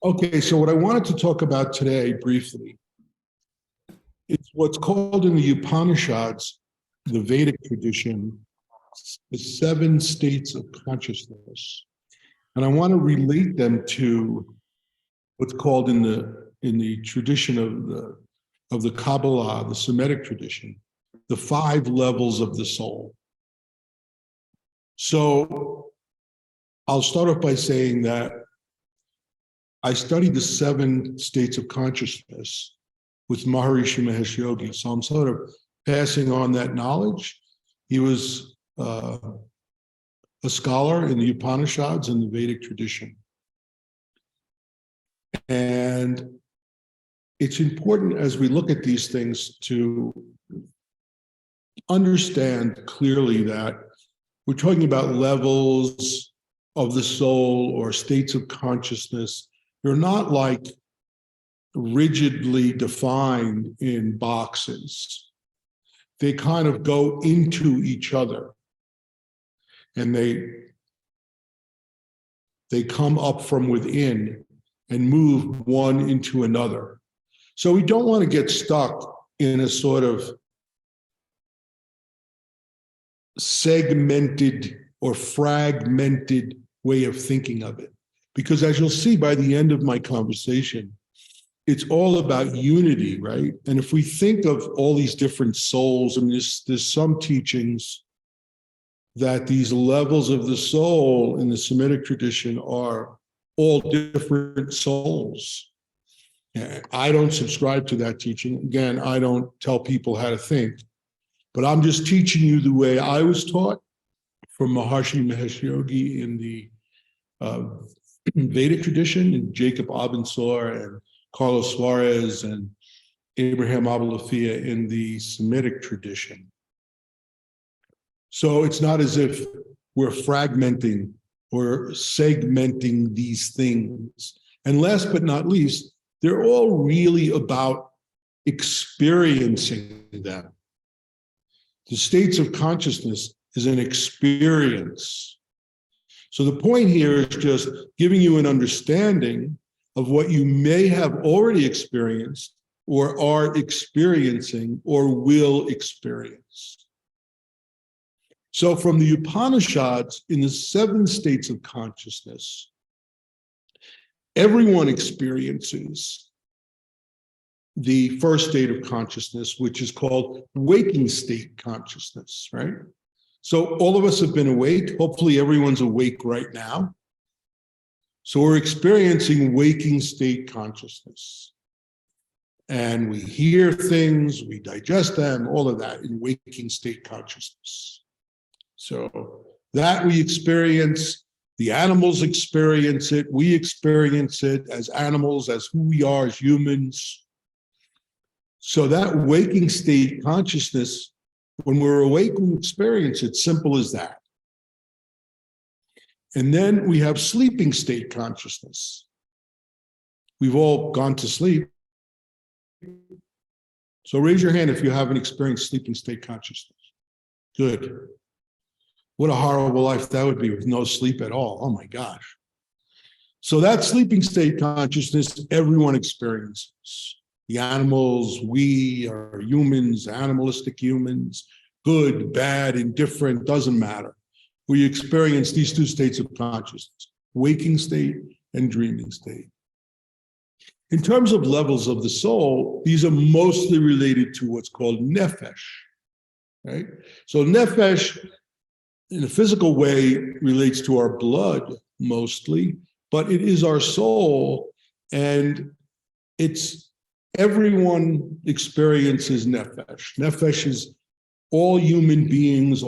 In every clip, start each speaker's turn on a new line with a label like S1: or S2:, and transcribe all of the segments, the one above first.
S1: Okay, so what I wanted to talk about today briefly is what's called in the Upanishads, the Vedic tradition, the seven states of consciousness. And I want to relate them to what's called in the tradition of the Kabbalah, the Semitic tradition, the five levels of the soul. So I'll start off by saying that I studied the seven states of consciousness with Maharishi Mahesh Yogi. So I'm sort of passing on that knowledge. He was a scholar in the Upanishads and the Vedic tradition. And it's important as we look at these things to understand clearly that we're talking about levels of the soul or states of consciousness. They're not like rigidly defined in boxes. They kind of go into each other and they come up from within and move one into another. So we don't want to get stuck in a sort of segmented or fragmented way of thinking of it. Because as you'll see by the end of my conversation, it's all about unity, right? And if we think of all these different souls, I mean, there's some teachings that these levels of the soul in the Semitic tradition are all different souls. I don't subscribe to that teaching. Again, I don't tell people how to think, but I'm just teaching you the way I was taught from Maharishi Mahesh Yogi in the Vedic tradition, and Jacob Abensor and Carlos Suarez and Abraham Abulafia in the Semitic tradition. So it's not as if we're fragmenting or segmenting these things. And last but not least, they're all really about experiencing them. The states of consciousness is an experience. So the point here is just giving you an understanding of what you may have already experienced or are experiencing or will experience. So from the Upanishads, in the seven states of consciousness, everyone experiences the first state of consciousness, which is called waking state consciousness, right? So all of us have been awake. Hopefully everyone's awake right now. So we're experiencing waking state consciousness. And we hear things, we digest them, all of that in waking state consciousness. So that we experience, the animals experience it, we experience it as animals, as who we are as humans. So that waking state consciousness, when we're awake, we experience it, simple as that. And then we have sleeping state consciousness. We've all gone to sleep. So raise your hand if you haven't experienced sleeping state consciousness. Good. What a horrible life that would be with no sleep at all. Oh my gosh. So that sleeping state consciousness, everyone experiences. The animals, we are humans, animalistic humans, good, bad, indifferent, doesn't matter. We experience these two states of consciousness, waking state and dreaming state. In terms of levels of the soul, these are mostly related to what's called nefesh, right? So nefesh, in a physical way, relates to our blood mostly, but it is our soul, and everyone experiences nefesh. Nefesh is all human beings,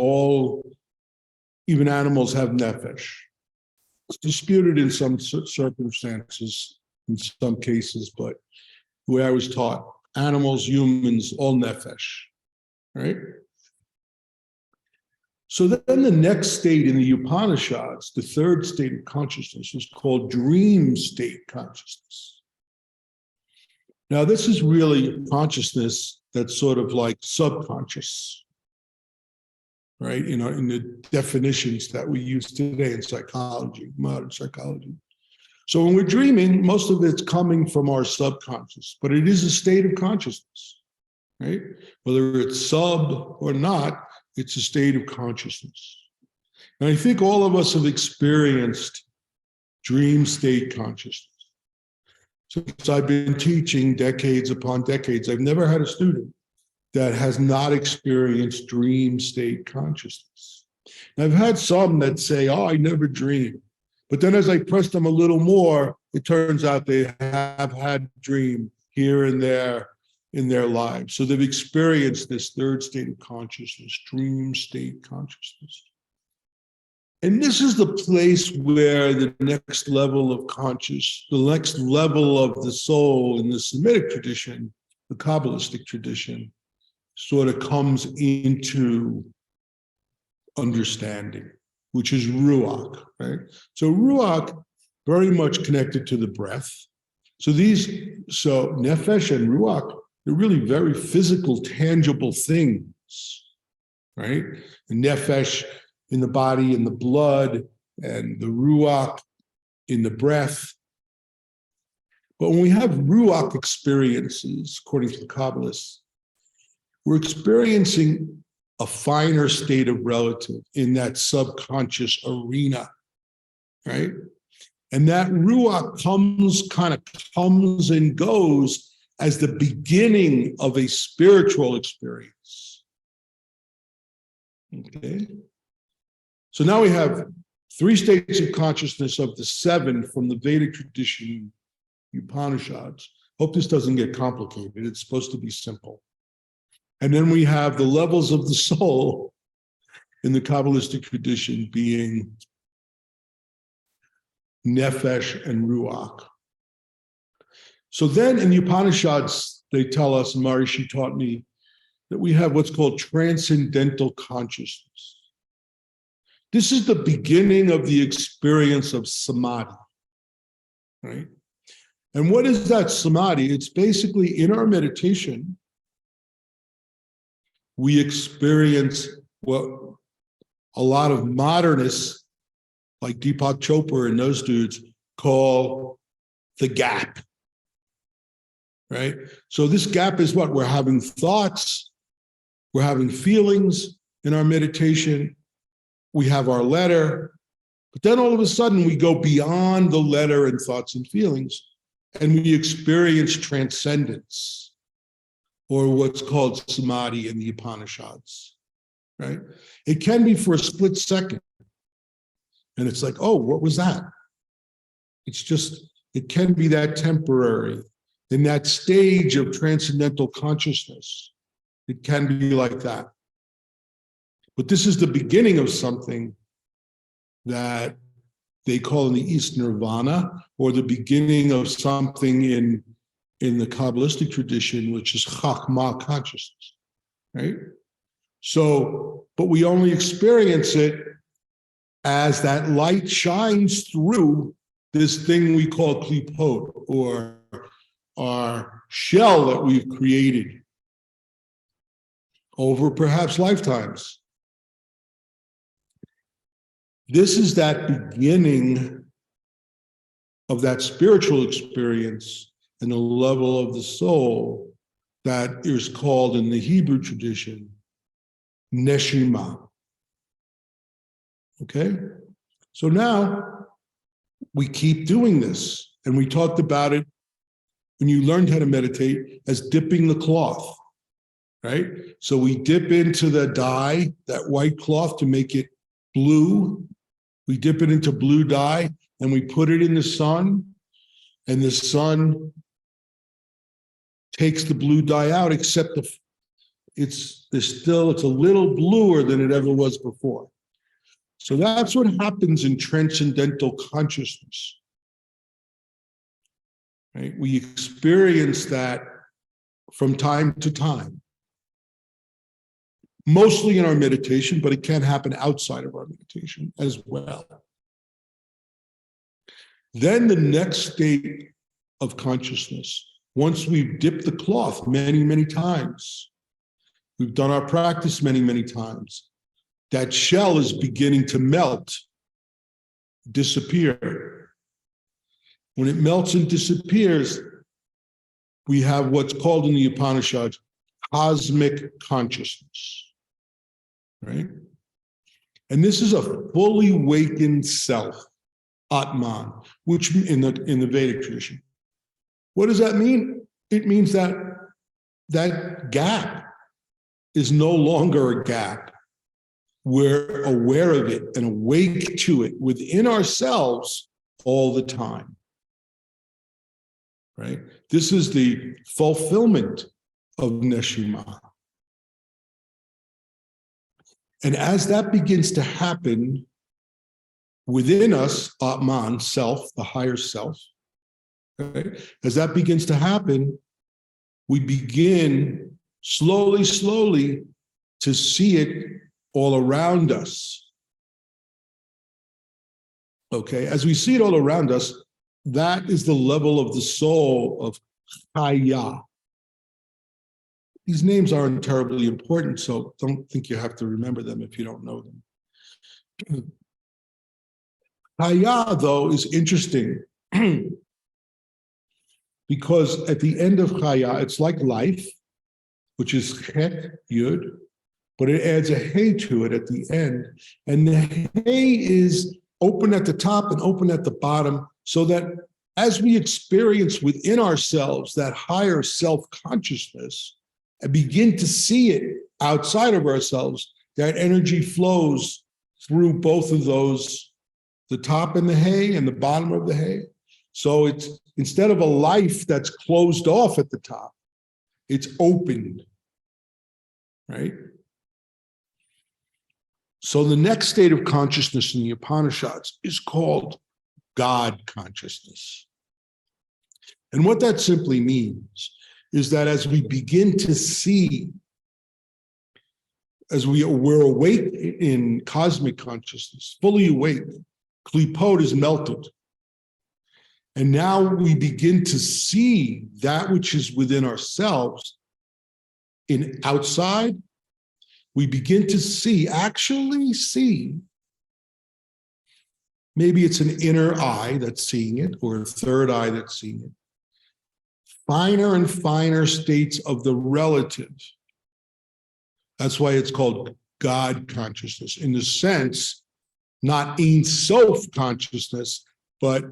S1: even animals have nefesh. It's disputed in some circumstances, in some cases, but the way I was taught, animals, humans, all nefesh, right? So then the next state in the Upanishads, the third state of consciousness, is called dream state consciousness. Now, this is really consciousness that's sort of like subconscious, right? In the definitions that we use today in psychology, modern psychology. So when we're dreaming, most of it's coming from our subconscious, but it is a state of consciousness, right? Whether it's sub or not, it's a state of consciousness. And I think all of us have experienced dream state consciousness. Since I've been teaching decades upon decades, I've never had a student that has not experienced dream state consciousness. And I've had some that say, oh, I never dream. But then as I press them a little more, it turns out they have had dream here and there in their lives. So they've experienced this third state of consciousness, dream state consciousness. And this is the place where the next level of the next level of the soul in the Semitic tradition, the Kabbalistic tradition, sort of comes into understanding, which is Ruach, right? So Ruach, very much connected to the breath. So Nefesh and Ruach, they're really very physical, tangible things, right? And Nefesh in the body, in the blood, and the Ruach in the breath. But when we have Ruach experiences, according to the Kabbalists, we're experiencing a finer state of relative in that subconscious arena, right? And that Ruach comes and goes as the beginning of a spiritual experience. Okay? So now we have 3 states of consciousness of the 7 from the Vedic tradition, Upanishads. Hope this doesn't get complicated. It's supposed to be simple. And then we have the levels of the soul in the Kabbalistic tradition being Nefesh and Ruach. So then in the Upanishads, they tell us, Maharishi taught me, that we have what's called transcendental consciousness. This is the beginning of the experience of samadhi, right? And what is that samadhi? It's basically in our meditation, we experience what a lot of modernists like Deepak Chopra and those dudes call the gap, right? So this gap is what? We're having thoughts, we're having feelings in our meditation, we have our letter, but then all of a sudden we go beyond the letter and thoughts and feelings, and we experience transcendence, or what's called samadhi in the Upanishads, right? It can be for a split second. And it's like, oh, what was that? It's just, it can be that temporary. In that stage of transcendental consciousness, it can be like that. But this is the beginning of something that they call in the East nirvana, or the beginning of something in the Kabbalistic tradition, which is Chachma consciousness, right? So, but we only experience it as that light shines through this thing we call klipot, or our shell that we've created over perhaps lifetimes. This is that beginning of that spiritual experience and the level of the soul that is called in the Hebrew tradition neshima. Okay? So now we keep doing this, and we talked about it when you learned how to meditate as dipping the cloth, right? So we dip into the dye, that white cloth, to make it blue. We dip it into blue dye and we put it in the sun, and the sun takes the blue dye out, except it's a little bluer than it ever was before. So that's what happens in transcendental consciousness, right? We experience that from time to time, mostly in our meditation, but it can happen outside of our meditation as well. Then the next state of consciousness, once we've dipped the cloth many, many times, we've done our practice many, many times, that shell is beginning to melt, disappear. When it melts and disappears, we have what's called in the Upanishads cosmic consciousness, right? And this is a fully awakened self, Atman, which in the Vedic tradition. What does that mean? It means that that gap is no longer a gap. We're aware of it and awake to it within ourselves all the time, right? This is the fulfillment of Neshima. And as that begins to happen within us, Atman, self, the higher self, right? As that begins to happen, we begin slowly to see it all around us. Okay, as we see it all around us, that is the level of the soul of Chaya. These names aren't terribly important, so don't think you have to remember them if you don't know them. Chaya, though, is interesting because at the end of Chaya, it's like life, which is Chet, Yud, but it adds a Hey to it at the end. And the Hey is open at the top and open at the bottom, so that as we experience within ourselves that higher self-consciousness and begin to see it outside of ourselves, that energy flows through both of those, the top and the Hey and the bottom of the Hey. So it's instead of a life that's closed off at the top, it's opened, right? So the next state of consciousness in the Upanishads is called God consciousness. And what that simply means is that as we begin to see, as we're awake in cosmic consciousness, fully awake, Klipot is melted. And now we begin to see that which is within ourselves in outside. We begin to see, actually see, maybe it's an inner eye that's seeing it, or a third eye that's seeing it. Finer and finer states of the relative. That's why it's called God consciousness, in the sense, not Ein Sof consciousness, but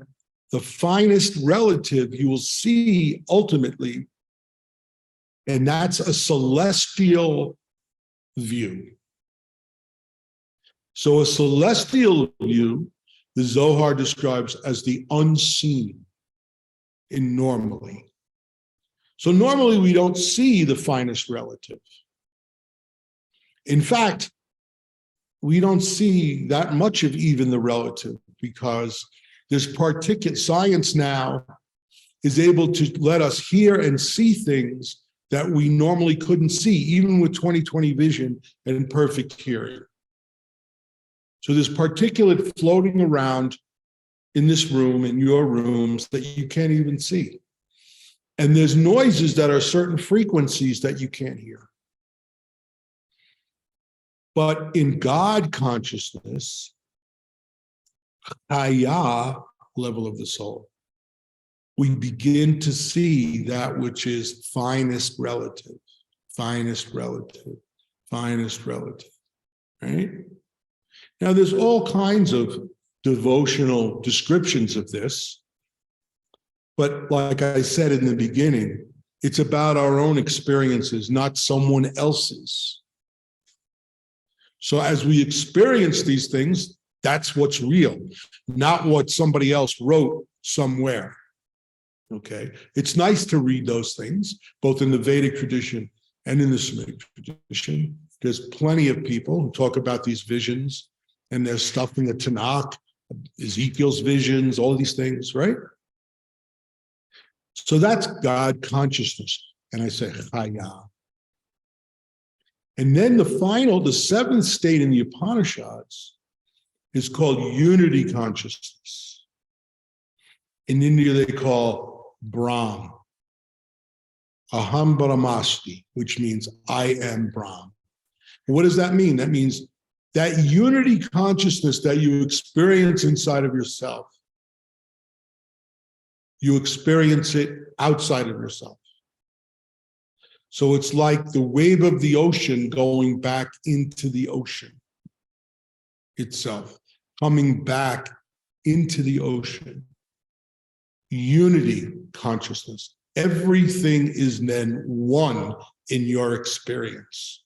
S1: the finest relative you will see ultimately, and that's a celestial view. So a celestial view, the Zohar describes as the unseen in normally. So normally we don't see the finest relative. In fact, we don't see that much of even the relative, because this particulate science now is able to let us hear and see things that we normally couldn't see, even with 20/20 vision and perfect hearing. So there's particulate floating around in this room, in your rooms, that you can't even see. And there's noises that are certain frequencies that you can't hear. But in God consciousness, Chaya, level of the soul, we begin to see that which is finest relative, finest relative, finest relative, right? Now, there's all kinds of devotional descriptions of this, but like I said in the beginning, it's about our own experiences, not someone else's. So as we experience these things, that's what's real, not what somebody else wrote somewhere. Okay, it's nice to read those things, both in the Vedic tradition and in the Semitic tradition. There's plenty of people who talk about these visions, and there's stuff in the Tanakh, Ezekiel's visions, all these things, right? So that's God consciousness. And I say, Chaya. And then the seventh state in the Upanishads is called unity consciousness. In India, they call Brahm. Aham Brahmasmi, which means I am Brahm. What does that mean? That means that unity consciousness that you experience inside of yourself You experience it outside of yourself. So it's like the wave of the ocean going back into the ocean itself, coming back into the ocean. Unity consciousness. Everything is then one in your experience.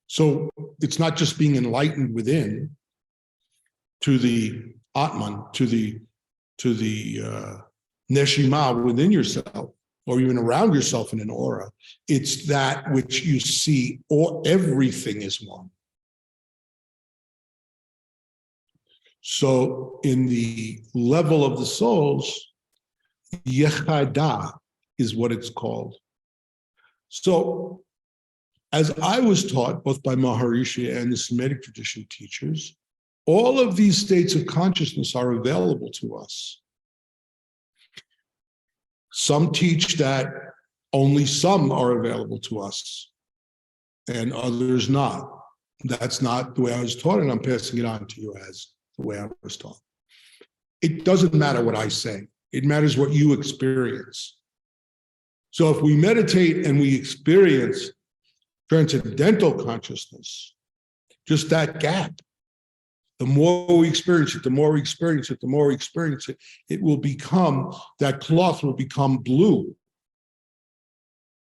S1: So it's not just being enlightened within to the Atman, to the Neshima within yourself, or even around yourself in an aura. It's that which you see, or everything is one. So in the level of the souls, Yechada is what it's called. So as I was taught, both by Maharishi and the Semitic tradition teachers, all of these states of consciousness are available to us. Some teach that only some are available to us and others not. That's not the way I was taught, and I'm passing it on to you as the way I was taught. It doesn't matter what I say. It matters what you experience. So if we meditate and we experience transcendental consciousness, just that gap, the more we experience it, the more we experience it, the more we experience it, it will become, that cloth will become blue.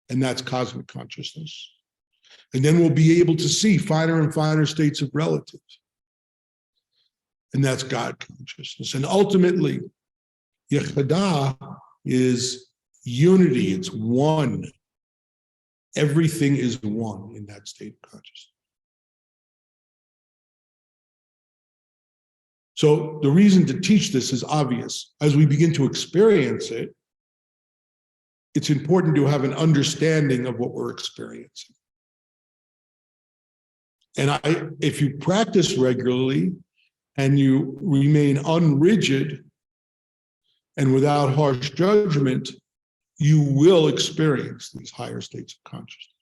S1: And that's cosmic consciousness. And then we'll be able to see finer and finer states of relative. And that's God consciousness. And ultimately, Yechada is unity, it's one. Everything is one in that state of consciousness. So the reason to teach this is obvious. As we begin to experience it, it's important to have an understanding of what we're experiencing. And if you practice regularly and you remain unrigid and without harsh judgment, you will experience these higher states of consciousness.